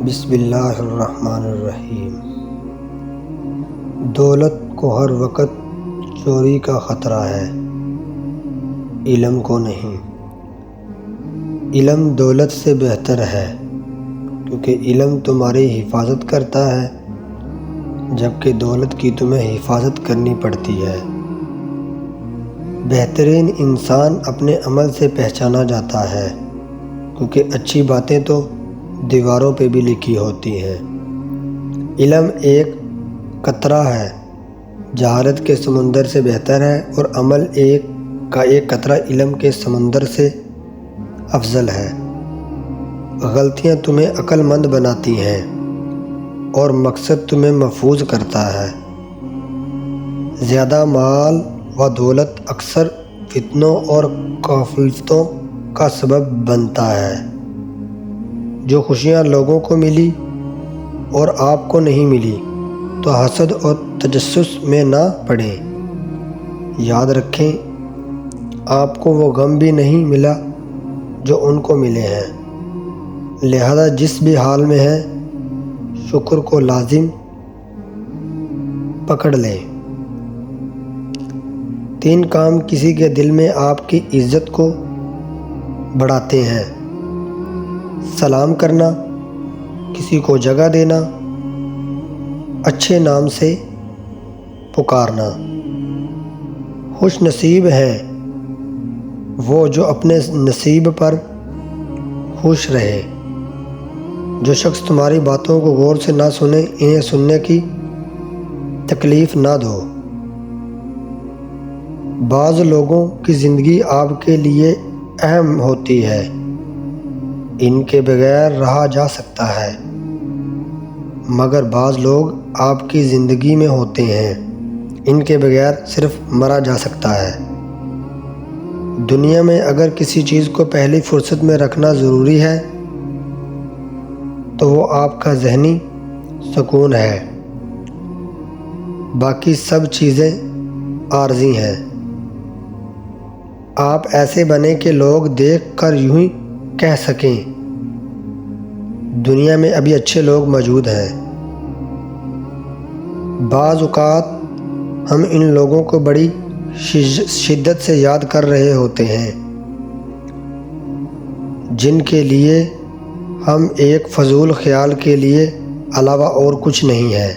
بسم اللہ الرحمن الرحیم۔ دولت کو ہر وقت چوری کا خطرہ ہے، علم کو نہیں۔ علم دولت سے بہتر ہے، کیونکہ علم تمہاری حفاظت کرتا ہے، جبکہ دولت کی تمہیں حفاظت کرنی پڑتی ہے۔ بہترین انسان اپنے عمل سے پہچانا جاتا ہے، کیونکہ اچھی باتیں تو دیواروں پہ بھی لکھی ہوتی ہیں۔ علم ایک قطرہ ہے، جہالت کے سمندر سے بہتر ہے، اور عمل کا ایک قطرہ علم کے سمندر سے افضل ہے۔ غلطیاں تمہیں عقل مند بناتی ہیں، اور مقصد تمہیں محفوظ کرتا ہے۔ زیادہ مال و دولت اکثر فتنوں اور غفلتوں کا سبب بنتا ہے۔ جو خوشیاں لوگوں کو ملی اور آپ کو نہیں ملی، تو حسد اور تجسس میں نہ پڑیں۔ یاد رکھیں، آپ کو وہ غم بھی نہیں ملا جو ان کو ملے ہیں، لہذا جس بھی حال میں ہیں، شکر کو لازم پکڑ لیں۔ 3 کام کسی کے دل میں آپ کی عزت کو بڑھاتے ہیں: سلام کرنا، کسی کو جگہ دینا، اچھے نام سے پکارنا۔ خوش نصیب ہیں وہ جو اپنے نصیب پر خوش رہے۔ جو شخص تمہاری باتوں کو غور سے نہ سنے، انہیں سننے کی تکلیف نہ دو۔ بعض لوگوں کی زندگی آپ کے لیے اہم ہوتی ہے، ان کے بغیر رہا جا سکتا ہے، مگر بعض لوگ آپ کی زندگی میں ہوتے ہیں، ان کے بغیر صرف مرا جا سکتا ہے۔ دنیا میں اگر کسی چیز کو پہلی فرصت میں رکھنا ضروری ہے، تو وہ آپ کا ذہنی سکون ہے۔ باقی سب چیزیں عارضی ہیں۔ آپ ایسے بنیں کہ لوگ دیکھ کر یوں ہی کہہ سکیں، دنیا میں ابھی اچھے لوگ موجود ہیں۔ بعض اوقات ہم ان لوگوں کو بڑی شدت سے یاد کر رہے ہوتے ہیں، جن کے لیے ہم ایک فضول خیال کے علاوہ اور کچھ نہیں ہے۔